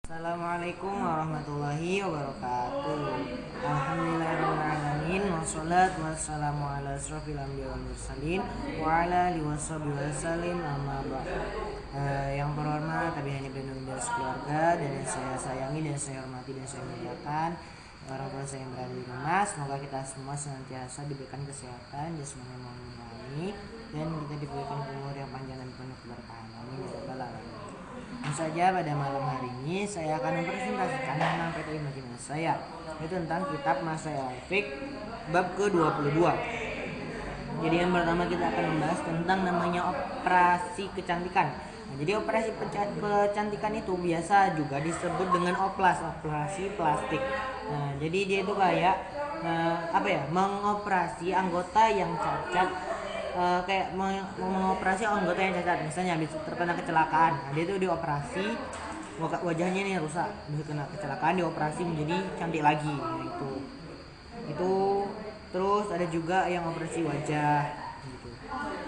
Assalamualaikum warahmatullahi wabarakatuh. Alhamdulillahirrahmanirrahim. Wassalatu wassalamu ala asrofil anbiya wal mursalin wa ala alihi wasallim amma ba'd. Yang terhormat tabi'in ibnu dan sekeluarga dan yang saya sayangi dan saya hormati dan saya muliakan orang tua saya yang berada di rumah. Semoga kita semua senantiasa diberikan kesehatan jasmani maupun rohani dan kita diberikan umur yang panjang dan penuh keberkahan. Amin ya rabbal alamin. Saja pada malam hari ini saya akan mempresentasikan tentang PTI Majelis saya, yaitu tentang kitab Masail Fiqh bab ke-22. Jadi yang pertama kita akan membahas tentang namanya operasi kecantikan. Jadi operasi kecantikan itu biasa juga disebut dengan operasi plastik. Jadi dia itu kayak mengoperasi anggota yang cacat, kayak mengoperasi anggota yang cacat, misalnya habis terkena kecelakaan, dia itu dioperasi, wajahnya nih rusak, habis kena kecelakaan dioperasi menjadi cantik lagi. Itu terus ada juga yang operasi wajah gitu,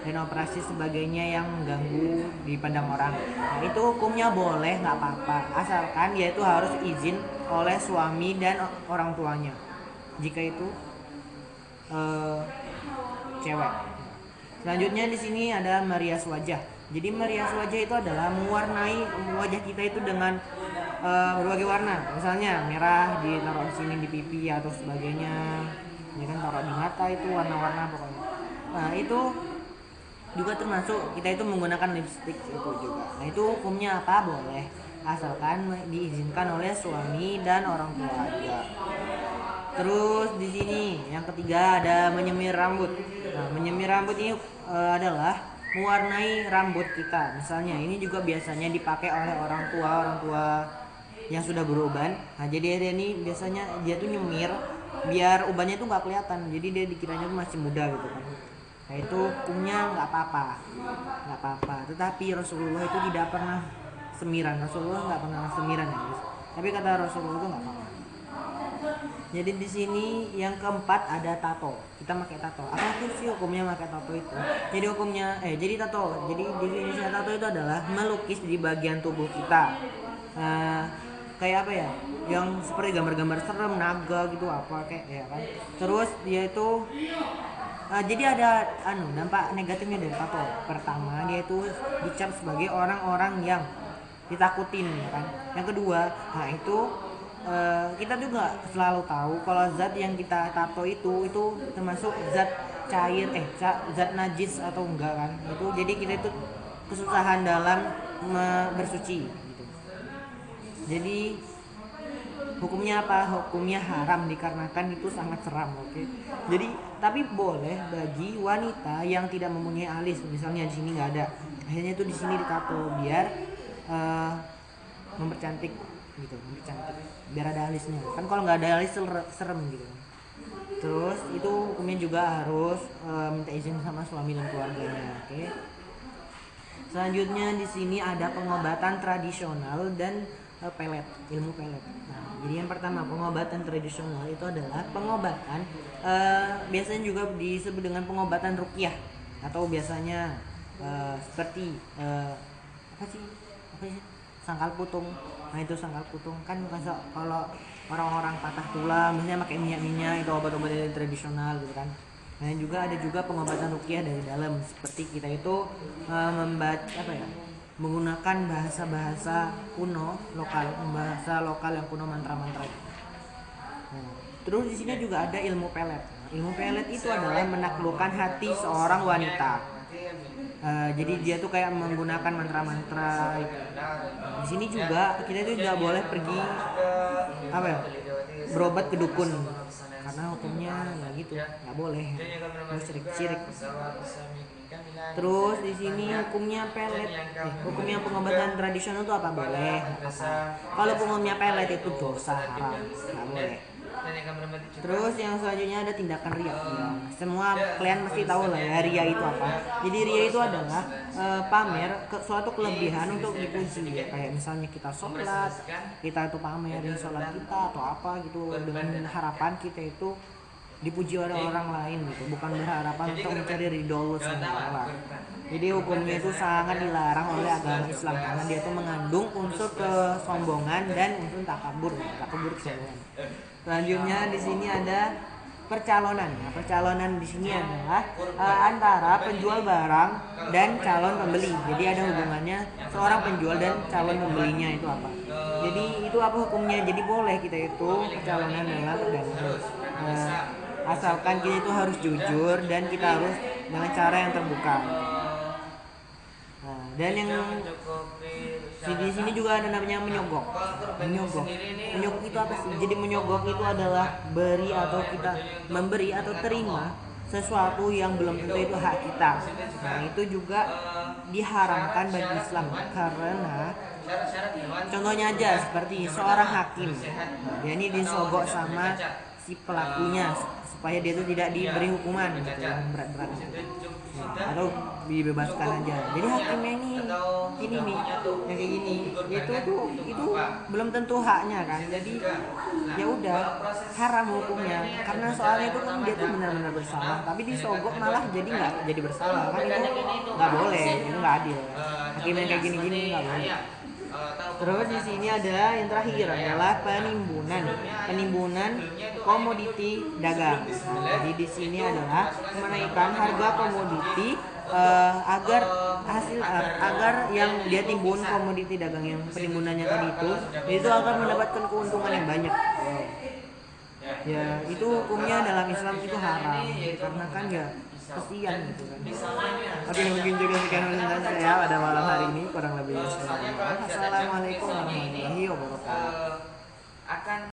dan operasi sebagainya yang mengganggu dipandang orang. Itu hukumnya boleh, nggak apa-apa, asalkan dia itu harus izin oleh suami dan orang tuanya jika itu cewek. Selanjutnya di sini ada merias wajah. Jadi merias wajah itu adalah mewarnai wajah kita itu dengan berbagai warna. Misalnya merah ditaruh di sini di pipi atau sebagainya. Ya kan, taruh di mata, itu warna-warna pokoknya. Nah, itu juga termasuk kita itu menggunakan lipstik itu juga. Nah, itu hukumnya apa? Boleh, asalkan diizinkan oleh suami dan orang tua juga. Terus di sini yang ketiga ada menyemir rambut. Nah, menyemir rambut ini adalah mewarnai rambut kita. Misalnya ini juga biasanya dipakai oleh orang tua yang sudah beruban. Nah, jadi dia ini biasanya dia tuh nyemir biar ubannya tuh nggak kelihatan. Jadi dia dikiranya tuh masih muda gitu kan. Nah, itu hukumnya nggak apa-apa. Tetapi Rasulullah itu tidak pernah semiran. Rasulullah nggak pernah semiran ya, guys. Tapi kata Rasulullah itu nggak apa-apa. Jadi di sini yang keempat ada tato. Kita pakai tato. Apa sih hukumnya pakai tato itu? Jadi hukumnya tato. Jadi definisi tato itu adalah melukis di bagian tubuh kita. Kayak apa ya? Yang seperti gambar-gambar serem, naga gitu apa kayak ya kan. Terus dia itu jadi ada dampak negatifnya dari tato. Pertama, dia itu dicap sebagai orang-orang yang ditakutin ya kan. Yang kedua, itu kita juga selalu tahu kalau zat yang kita tato itu termasuk zat cair, zat najis atau enggak kan. Itu jadi kita itu kesusahan dalam bersuci gitu. Jadi hukumnya apa? Hukumnya haram dikarenakan itu sangat seram, oke. Jadi tapi boleh bagi wanita yang tidak mempunyai alis, misalnya di sini nggak ada, akhirnya itu di sini ditato biar mempercantik gitu, biar ada alisnya kan. Kalau nggak ada alis serem gitu. Terus itu hukumnya juga harus minta izin sama suami dan keluarganya, oke. Selanjutnya di sini ada pengobatan tradisional dan ilmu pelet. Nah, jadi yang pertama pengobatan tradisional itu adalah pengobatan biasanya juga disebut dengan pengobatan ruqyah atau biasanya seperti apa sih sangkal putung. Nah, itu sangkal putung kan kalau orang-orang patah tulang biasanya pakai minyak itu obat-obat tradisional gitu kan. Nah, ada juga pengobatan ruqyah dari dalam, seperti kita itu menggunakan bahasa kuno bahasa lokal yang kuno, mantra-mantra. Nah, terus di sini juga ada ilmu pelet. Ilmu pelet itu adalah menaklukkan hati seorang wanita. Jadi dia tuh kayak menggunakan mantra-mantra. Di sini juga kita itu tidak boleh pergi berobat ke dukun, karena hukumnya ya gitu, nggak boleh, harus syirik. Terus di sini hukumnya hukumnya pengobatan tradisional itu apa? Boleh, kalau hukumnya pelet itu dosa, haram, nggak boleh. Terus yang selanjutnya ada tindakan riya. Semua kalian pasti tahu lah ya riya itu apa. Jadi riya itu adalah pamer suatu kelebihan untuk dipuji ya. Kayak misalnya kita sholat, kita itu pamerin sholat kita atau apa gitu, dengan harapan kita itu dipuji oleh orang lain gitu, bukan berharapan untuk mencari ridho Allah SWT. Jadi hukumnya itu sangat dilarang oleh agama Islam karena dia itu mengandung unsur kesombongan dan unsur takabur kesombongan. Selanjutnya di sini ada percalonan. Nah, percalonan di sini adalah antara penjual barang dan calon pembeli. Jadi ada hubungannya seorang penjual dan calon pembelinya itu apa. Jadi itu apa hukumnya? Jadi boleh kita itu percalonan dalam perdagangan. Asalkan kita itu harus jujur dan kita harus dengan cara yang terbuka. Nah, dan yang di sini juga ada namanya menyogok. Menyogok itu apa sih? Jadi menyogok itu adalah memberi atau terima sesuatu yang belum tentu itu hak kita. Nah, itu juga diharamkan bagi Islam karena contohnya aja seperti seorang hakim. Dia ini disogok sama si pelakunya supaya dia itu tidak diberi hukuman gitu yang berat-berat atau dibebaskan aja. Jadi hakimnya ini nih yang kayak gini itu belum tentu haknya kan. Jadi ya udah haram hukumnya karena soalnya itu kan dia tuh benar-benar bersalah tapi disogok malah jadi nggak jadi bersalah kan, itu nggak boleh, itu nggak adil. Hakim yang kayak gini-gini nggak boleh. Terus di sini ada yang terakhir adalah penimbunan komoditi dagang. Nah, jadi di sini adalah menaikkan harga komoditi agar yang dia timbun komoditi dagang yang penimbunannya tadi itu akan mendapatkan keuntungan yang banyak. Ya itu hukumnya dalam Islam itu haram karena kan ya kesian gitu kan. Oke, mungkin juga sekian presentasi saya pada malam hari ini, kurang lebih. Assalamualaikum warahmatullahi wabarakatuh.